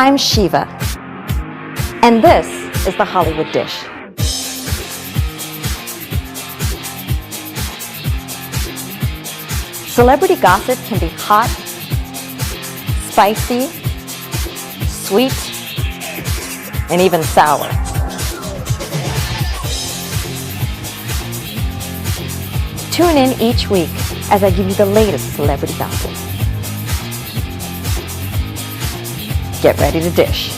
I'm Shiva, and this is the Hollywood Dish. Celebrity gossip can be hot, spicy, sweet, and even sour. Tune in each week as I give you the latest celebrity gossip. Get ready to dish.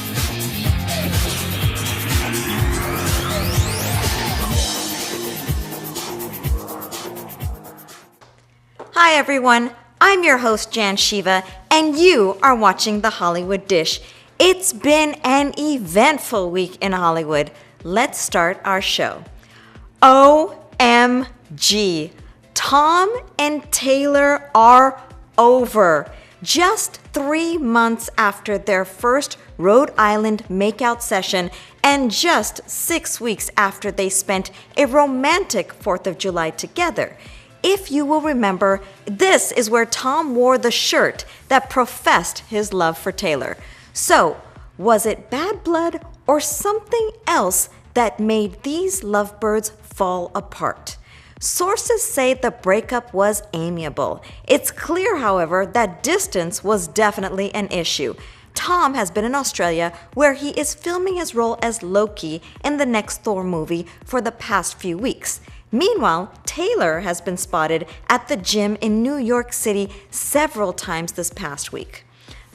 Hi everyone, I'm your host Jan Shiva, and you are watching The Hollywood Dish. It's been an eventful week in Hollywood. Let's start our show. OMG, Tom and Taylor are over. Just 3 months after their first Rhode Island makeout session, and just 6 weeks after they spent a romantic 4th of July together. If you will remember, this is where Tom wore the shirt that professed his love for Taylor. So, was it bad blood or something else that made these lovebirds fall apart? Sources say the breakup was amiable. It's clear, however, that distance was definitely an issue. Tom has been in Australia, where he is filming his role as Loki in the next Thor movie for the past few weeks. Meanwhile, Taylor has been spotted at the gym in New York City several times this past week.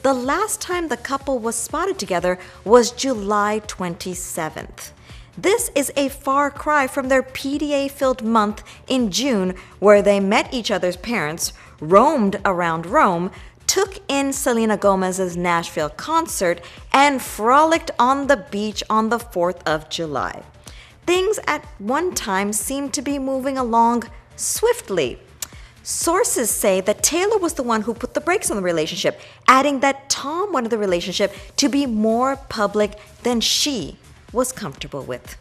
The last time the couple was spotted together was July 27th. This is a far cry from their PDA-filled month in June, where they met each other's parents, roamed around Rome, took in Selena Gomez's Nashville concert, and frolicked on the beach on the 4th of July. Things at one time seemed to be moving along swiftly. Sources say that Taylor was the one who put the brakes on the relationship, adding that Tom wanted the relationship to be more public than she was comfortable with.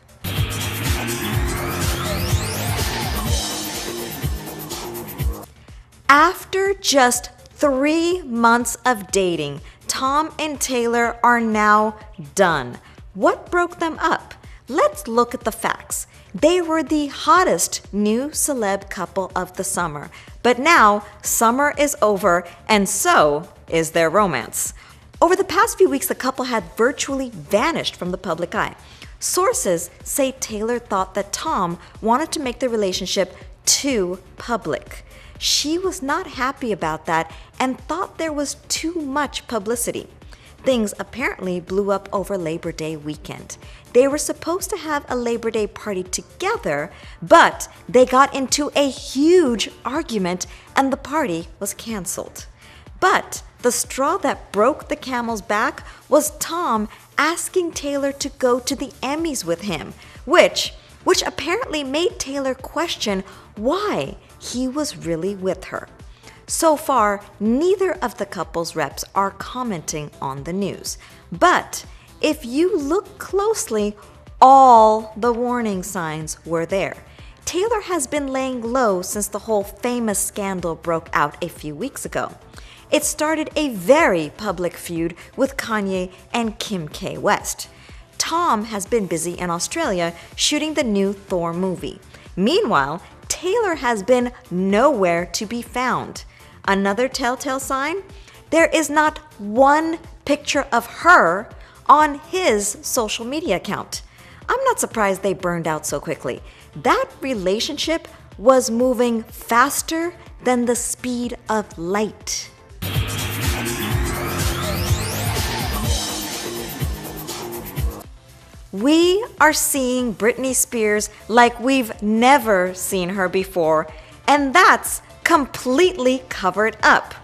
After just 3 months of dating, Tom and Taylor are now done. What broke them up? Let's look at the facts. They were the hottest new celeb couple of the summer. But now, summer is over, and so is their romance. Over the past few weeks, the couple had virtually vanished from the public eye. Sources say Taylor thought that Tom wanted to make the relationship too public. She was not happy about that and thought there was too much publicity. Things apparently blew up over Labor Day weekend. They were supposed to have a Labor Day party together, but they got into a huge argument and the party was canceled. But the straw that broke the camel's back was Tom asking Taylor to go to the Emmys with him, which apparently made Taylor question why he was really with her. So far, neither of the couple's reps are commenting on the news. But if you look closely, all the warning signs were there. Taylor has been laying low since the whole famous scandal broke out a few weeks ago. It started a very public feud with Kanye and Kim K. West. Tom has been busy in Australia shooting the new Thor movie. Meanwhile, Taylor has been nowhere to be found. Another telltale sign? There is not one picture of her on his social media account. I'm not surprised they burned out so quickly. That relationship was moving faster than the speed of light. We are seeing Britney Spears like we've never seen her before, and that's completely covered up.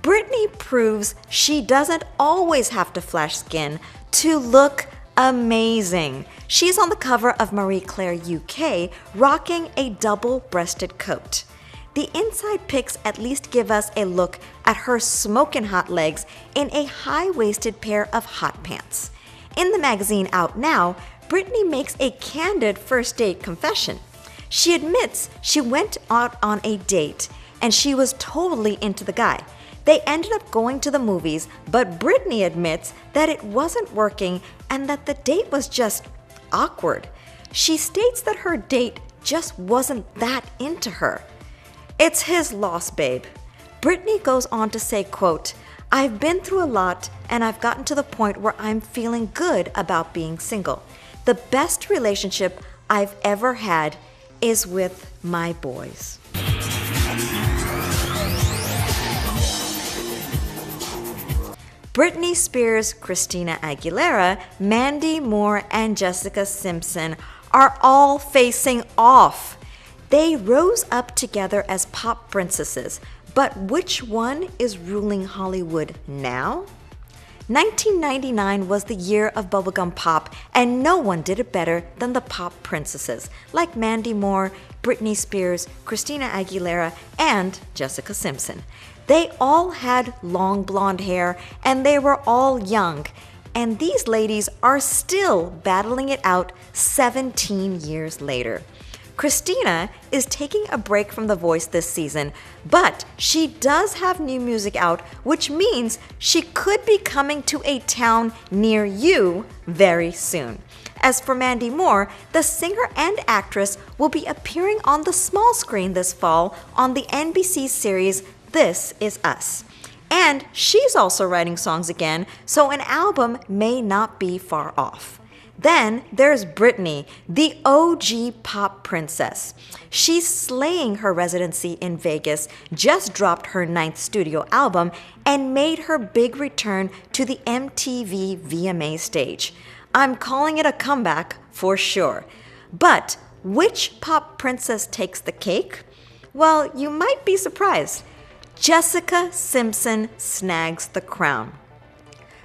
Britney proves she doesn't always have to flash skin to look amazing. She's on the cover of Marie Claire UK rocking a double-breasted coat. The inside pics at least give us a look at her smoking hot legs in a high-waisted pair of hot pants. In the magazine out now, Britney makes a candid first date confession. She admits she went out on a date and she was totally into the guy. They ended up going to the movies, but Britney admits that it wasn't working and that the date was just awkward. She states that her date just wasn't that into her. It's his loss, babe. Britney goes on to say, quote, "I've been through a lot and I've gotten to the point where I'm feeling good about being single. The best relationship I've ever had is with my boys." Britney Spears, Christina Aguilera, Mandy Moore, and Jessica Simpson are all facing off. They rose up together as pop princesses, but which one is ruling Hollywood now? 1999 was the year of bubblegum pop, and no one did it better than the pop princesses like Mandy Moore, Britney Spears, Christina Aguilera, and Jessica Simpson. They all had long blonde hair, and they were all young. And these ladies are still battling it out 17 years later. Christina is taking a break from The Voice this season, but she does have new music out, which means she could be coming to a town near you very soon. As for Mandy Moore, the singer and actress will be appearing on the small screen this fall on the NBC series This Is Us. And she's also writing songs again, so an album may not be far off. Then there's Britney, the OG pop princess. She's slaying her residency in Vegas, just dropped her 9th studio album, and made her big return to the MTV VMA stage. I'm calling it a comeback for sure. But which pop princess takes the cake? Well, you might be surprised. Jessica Simpson snags the crown.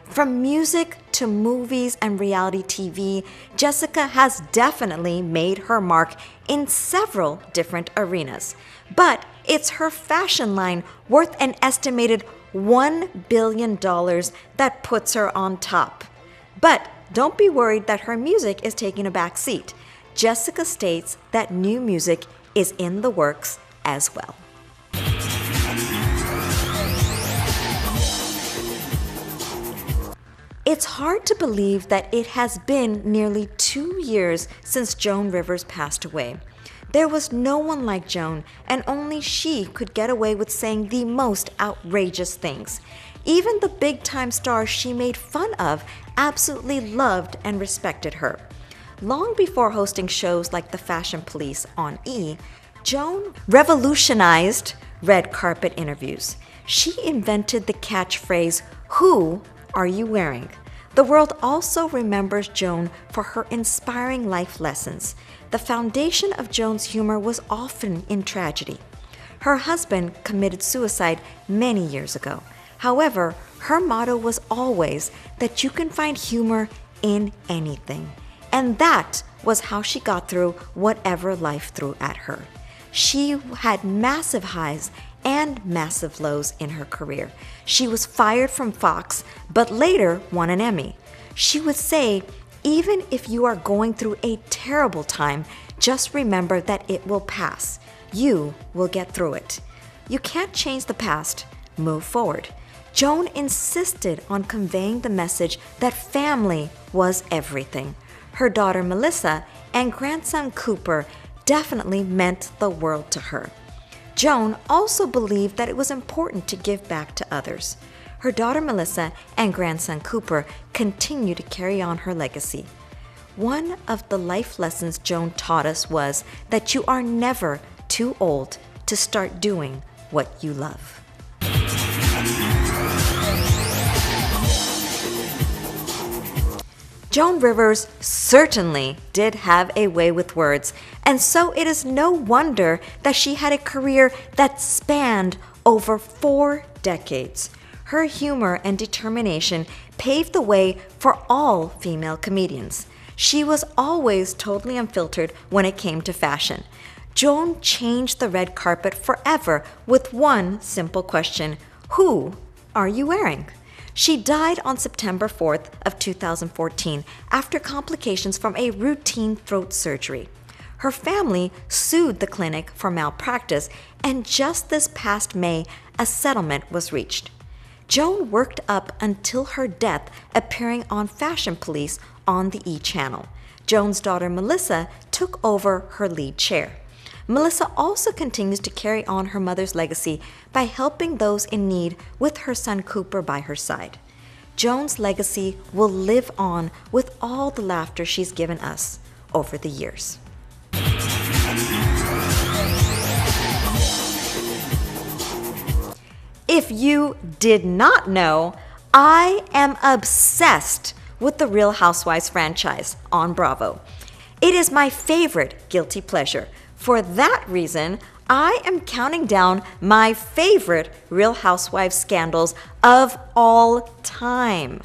From music to movies and reality TV, Jessica has definitely made her mark in several different arenas. But it's her fashion line worth an estimated $1 billion that puts her on top. But don't be worried that her music is taking a back seat. Jessica states that new music is in the works as well. It's hard to believe that it has been nearly 2 years since Joan Rivers passed away. There was no one like Joan, and only she could get away with saying the most outrageous things. Even the big-time stars she made fun of absolutely loved and respected her. Long before hosting shows like The Fashion Police on E!, Joan revolutionized red carpet interviews. She invented the catchphrase, "Who are you wearing?" The world also remembers Joan for her inspiring life lessons. The foundation of Joan's humor was often in tragedy. Her husband committed suicide many years ago. However, her motto was always that you can find humor in anything. And that was how she got through whatever life threw at her. She had massive highs and massive lows in her career. She was fired from Fox, but later won an Emmy. She would say, even if you are going through a terrible time, just remember that it will pass. You will get through it. You can't change the past. Move forward. Joan insisted on conveying the message that family was everything. Her daughter Melissa and grandson Cooper definitely meant the world to her. Joan also believed that it was important to give back to others. Her daughter Melissa and grandson Cooper continue to carry on her legacy. One of the life lessons Joan taught us was that you are never too old to start doing what you love. Joan Rivers certainly did have a way with words, and so it is no wonder that she had a career that spanned over 4 decades. Her humor and determination paved the way for all female comedians. She was always totally unfiltered when it came to fashion. Joan changed the red carpet forever with one simple question: who are you wearing? She died on September 4th of 2014 after complications from a routine throat surgery. Her family sued the clinic for malpractice, and just this past May, a settlement was reached. Joan worked up until her death, appearing on Fashion Police on the E! Channel. Joan's daughter Melissa took over her lead chair. Melissa also continues to carry on her mother's legacy by helping those in need with her son Cooper by her side. Joan's legacy will live on with all the laughter she's given us over the years. If you did not know, I am obsessed with the Real Housewives franchise on Bravo. It is my favorite guilty pleasure. For that reason, I am counting down my favorite Real Housewives scandals of all time.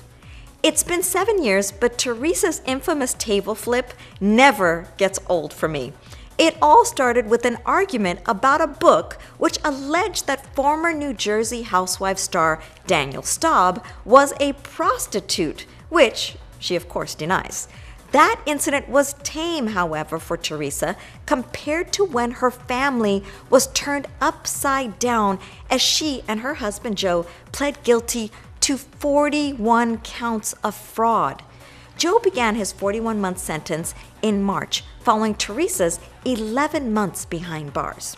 It's been 7 years, but Teresa's infamous table flip never gets old for me. It all started with an argument about a book which alleged that former New Jersey Housewives star Danielle Staub was a prostitute, which she of course denies. That incident was tame, however, for Teresa, compared to when her family was turned upside down as she and her husband Joe pled guilty to 41 counts of fraud. Joe began his 41-month sentence in March, following Teresa's 11 months behind bars.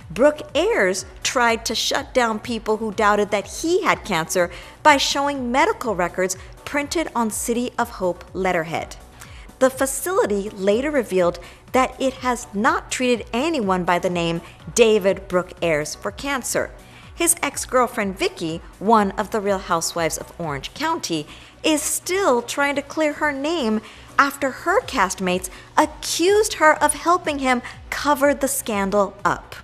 Brooke Ayers tried to shut down people who doubted that he had cancer by showing medical records printed on City of Hope letterhead. The facility later revealed that it has not treated anyone by the name David Brooke Ayers for cancer. His ex-girlfriend Vicky, one of the Real Housewives of Orange County, is still trying to clear her name after her castmates accused her of helping him cover the scandal up.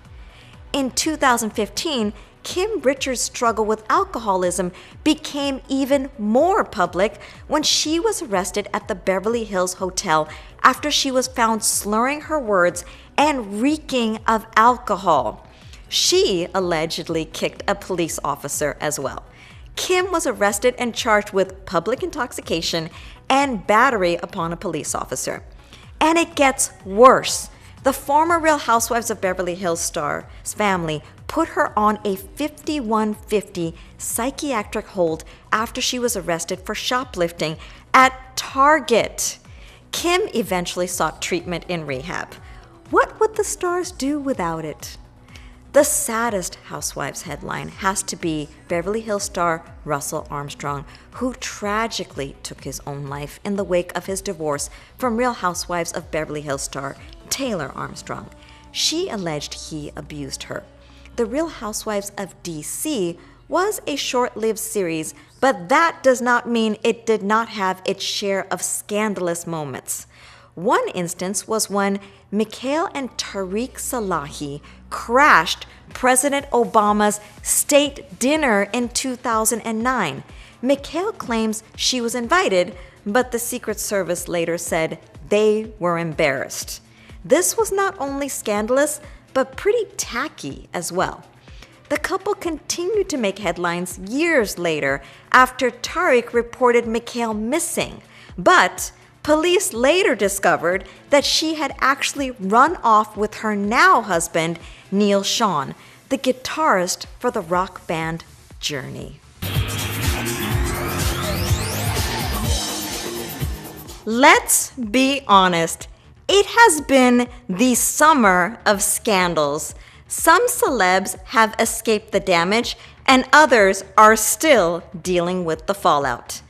In 2015, Kim Richards' struggle with alcoholism became even more public when she was arrested at the Beverly Hills Hotel after she was found slurring her words and reeking of alcohol. She allegedly kicked a police officer as well. Kim was arrested and charged with public intoxication and battery upon a police officer. And it gets worse. The former Real Housewives of Beverly Hills star's family put her on a 5150 psychiatric hold after she was arrested for shoplifting at Target. Kim eventually sought treatment in rehab. What would the stars do without it? The saddest Housewives headline has to be Beverly Hills star Russell Armstrong, who tragically took his own life in the wake of his divorce from Real Housewives of Beverly Hills star Taylor Armstrong. She alleged he abused her. The Real Housewives of D.C. was a short-lived series, but that does not mean it did not have its share of scandalous moments. One instance was when Mikhail and Tariq Salahi crashed President Obama's state dinner in 2009. Mikhail claims she was invited, but the Secret Service later said they were embarrassed. This was not only scandalous, but pretty tacky as well. The couple continued to make headlines years later after Tariq reported Mikhail missing, but police later discovered that she had actually run off with her now husband, Neil Schon, the guitarist for the rock band Journey. Let's be honest, it has been the summer of scandals. Some celebs have escaped the damage, and others are still dealing with the fallout.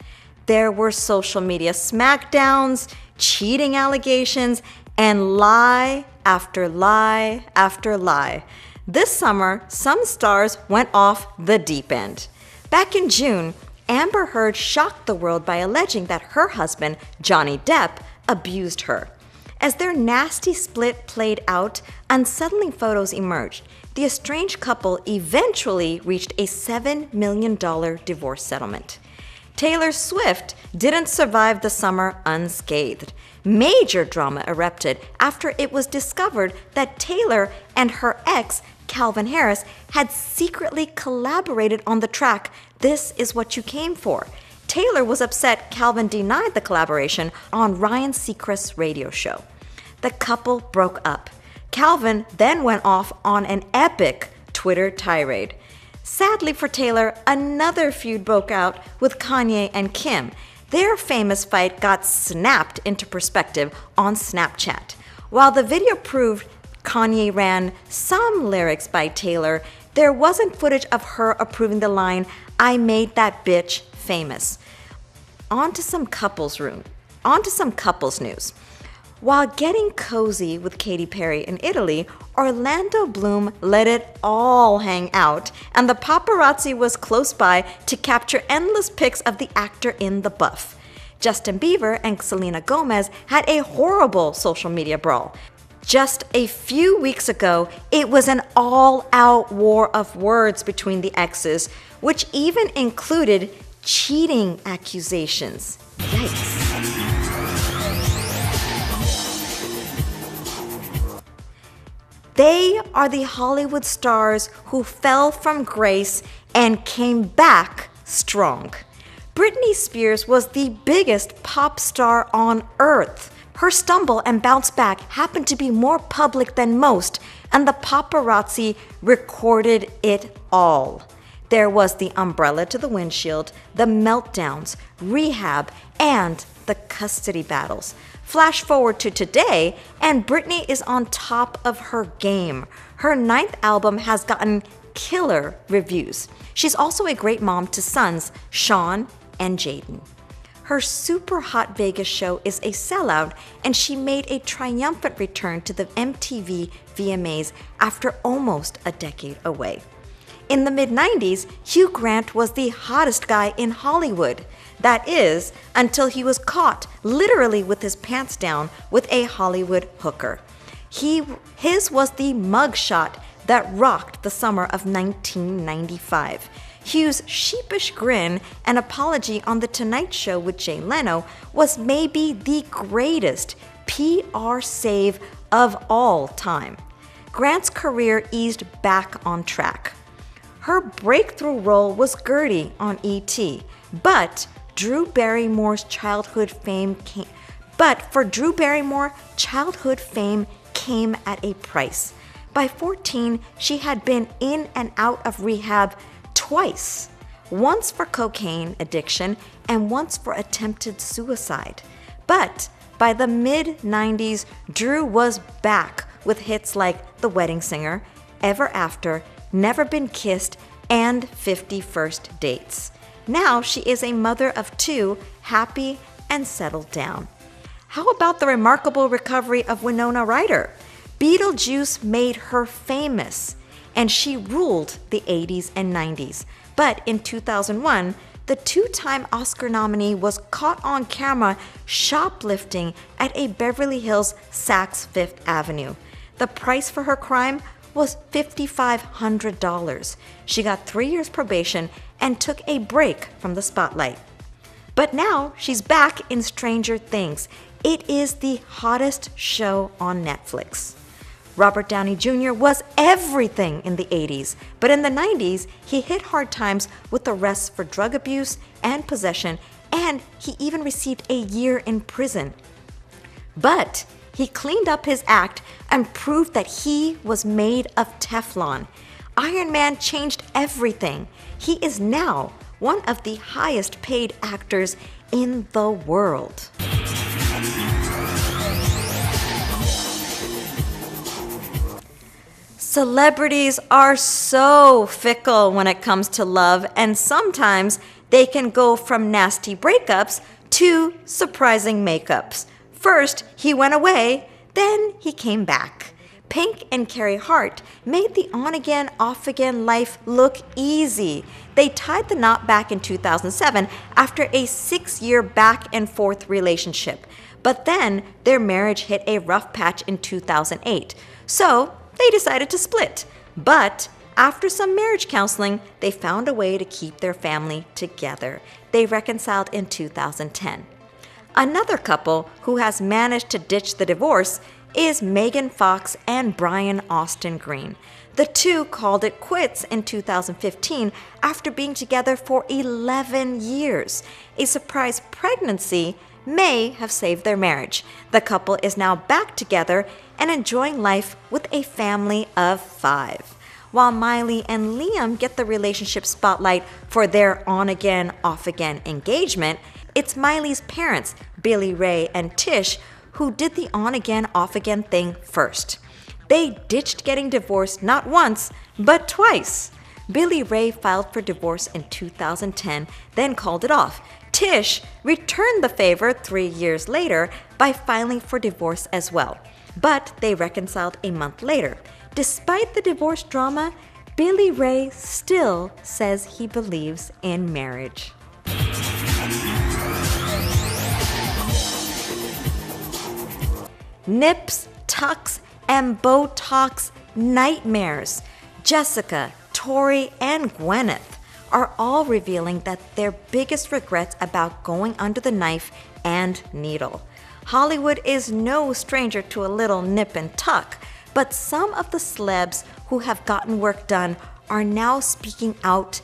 There were social media smackdowns, cheating allegations, and lie after lie after lie. This summer, some stars went off the deep end. Back in June, Amber Heard shocked the world by alleging that her husband, Johnny Depp, abused her. As their nasty split played out, unsettling photos emerged. The estranged couple eventually reached a $7 million divorce settlement. Taylor Swift didn't survive the summer unscathed. Major drama erupted after it was discovered that Taylor and her ex, Calvin Harris, had secretly collaborated on the track "This Is What You Came For." Taylor was upset Calvin denied the collaboration on Ryan Seacrest's radio show. the couple broke up. Calvin then went off on an epic Twitter tirade. Sadly for Taylor, another feud broke out with Kanye and Kim. Their famous fight got snapped into perspective on Snapchat. While the video proved Kanye ran some lyrics by Taylor, there wasn't footage of her approving the line, "I made that bitch famous." On to some couples news. While getting cozy with Katy Perry in Italy, Orlando Bloom let it all hang out, and the paparazzi was close by to capture endless pics of the actor in the buff. Justin Bieber and Selena Gomez had a horrible social media brawl. Just a few weeks ago, it was an all-out war of words between the exes, which even included cheating accusations. Yikes. They are the Hollywood stars who fell from grace and came back strong. Britney Spears was the biggest pop star on earth. Her stumble and bounce back happened to be more public than most, and the paparazzi recorded it all. There was the umbrella to the windshield, the meltdowns, rehab, and the custody battles. Flash forward to today, and Britney is on top of her game. Her 9th album has gotten killer reviews. She's also a great mom to sons, Sean and Jaden. Her super hot Vegas show is a sellout, and she made a triumphant return to the MTV VMAs after almost a decade away. In the mid-90s, Hugh Grant was the hottest guy in Hollywood. That is, until he was caught literally with his pants down with a Hollywood hooker. His was the mugshot that rocked the summer of 1995. Hugh's sheepish grin and apology on The Tonight Show with Jay Leno was maybe the greatest PR save of all time. Grant's career eased back on track. Her breakthrough role was Gertie on E.T., but for Drew Barrymore, childhood fame came at a price. By 14, she had been in and out of rehab twice, once for cocaine addiction and once for attempted suicide. But by the mid-90s, Drew was back with hits like The Wedding Singer, Ever After, Never Been Kissed, and 50 First Dates. Now she is a mother of 2, happy and settled down. How about the remarkable recovery of Winona Ryder? Beetlejuice made her famous, and she ruled the 80s and 90s. But in 2001, the 2-time Oscar nominee was caught on camera shoplifting at a Beverly Hills Saks Fifth Avenue. The price for her crime was $5,500. She got 3 years probation and took a break from the spotlight. But now she's back in Stranger Things. It is the hottest show on Netflix. Robert Downey Jr. was everything in the 80s, but in the 90s, he hit hard times with arrests for drug abuse and possession, and he even received a year in prison. But he cleaned up his act and proved that he was made of Teflon. Iron Man changed everything. He is now one of the highest paid actors in the world. Celebrities are so fickle when it comes to love, and sometimes they can go from nasty breakups to surprising makeups. First, he went away, then he came back. Pink and Carrie Hart made the on-again, off-again life look easy. They tied the knot back in 2007 after a 6-year back-and-forth relationship. But then their marriage hit a rough patch in 2008. So they decided to split. But after some marriage counseling, they found a way to keep their family together. They reconciled in 2010. Another couple who has managed to ditch the divorce is Megan Fox and Brian Austin Green. The two called it quits in 2015 after being together for 11 years. A surprise pregnancy may have saved their marriage. The couple is now back together and enjoying life with a family of 5. While Miley and Liam get the relationship spotlight for their on-again, off-again engagement, it's Miley's parents, Billy Ray and Tish, who did the on-again, off-again thing first. They ditched getting divorced not once, but twice. Billy Ray filed for divorce in 2010, then called it off. Tish returned the favor 3 years later by filing for divorce as well, but they reconciled a month later. Despite the divorce drama, Billy Ray still says he believes in marriage. Nips, tucks, and Botox nightmares. Jessica, Tori, and Gwyneth are all revealing that their biggest regrets about going under the knife and needle. Hollywood is no stranger to a little nip and tuck, but some of the celebs who have gotten work done are now speaking out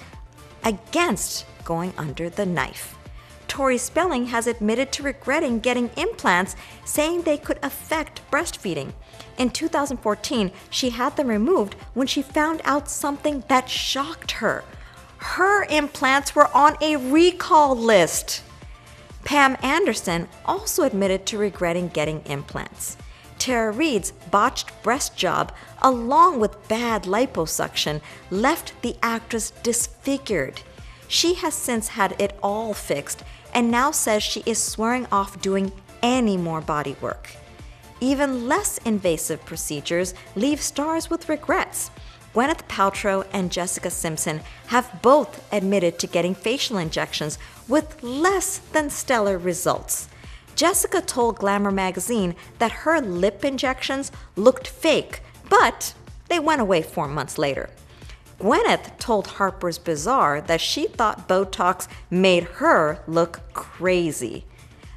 against going under the knife. Tori Spelling has admitted to regretting getting implants, saying they could affect breastfeeding. In 2014, she had them removed when she found out something that shocked her. Her implants were on a recall list. Pam Anderson also admitted to regretting getting implants. Tara Reid's botched breast job, along with bad liposuction, left the actress disfigured. She has since had it all fixed and now says she is swearing off doing any more body work. Even less invasive procedures leave stars with regrets. Gwyneth Paltrow and Jessica Simpson have both admitted to getting facial injections with less than stellar results. Jessica told Glamour magazine that her lip injections looked fake, but they went away 4 months later. Gwyneth told Harper's Bazaar that she thought Botox made her look crazy.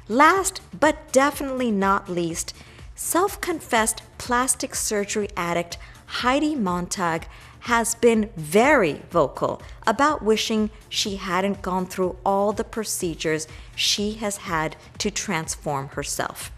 Last but definitely not least, self-confessed plastic surgery addict Heidi Montag has been very vocal about wishing she hadn't gone through all the procedures she has had to transform herself.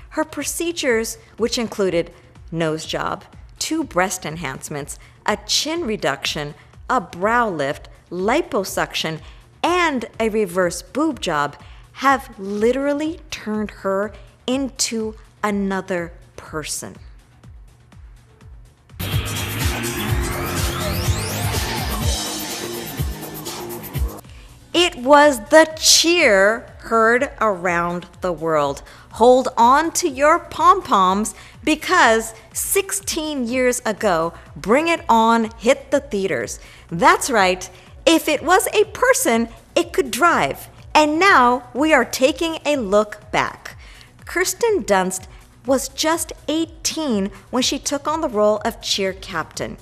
Her procedures, which included nose job, 2 breast enhancements, a chin reduction, a brow lift, liposuction, and a reverse boob job, have literally turned her into another person. It was the cheer heard around the world. Hold on to your pom-poms because 16 years ago, Bring It On hit the theaters. That's right, if it was a person, it could drive. And now we are taking a look back. Kirsten Dunst was just 18 when she took on the role of cheer captain.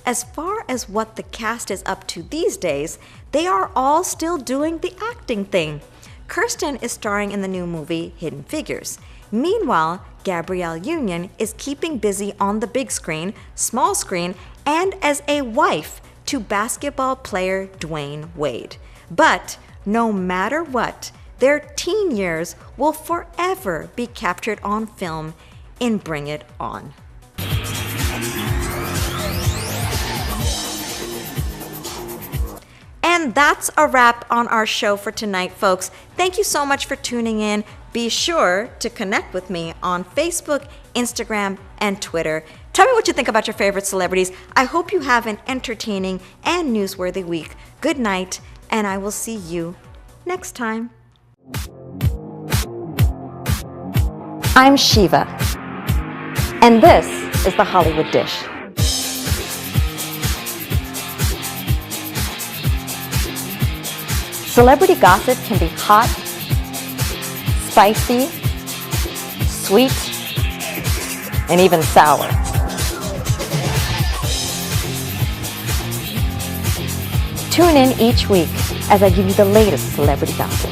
As far as what the cast is up to these days, they are all still doing the acting thing. Kirsten is starring in the new movie Hidden Figures. Meanwhile, Gabrielle Union is keeping busy on the big screen, small screen, and as a wife to basketball player Dwayne Wade. But no matter what, their teen years will forever be captured on film in Bring It On. And that's a wrap on our show for tonight, folks. Thank you so much for tuning in. Be sure to connect with me on Facebook, Instagram, and Twitter. Tell me what you think about your favorite celebrities. I hope you have an entertaining and newsworthy week. Good night, and I will see you next time. I'm Shiva, and this is the Hollywood Dish. Celebrity gossip can be hot, spicy, sweet, and even sour. Tune in each week as I give you the latest celebrity gossip.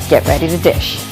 Get ready to dish.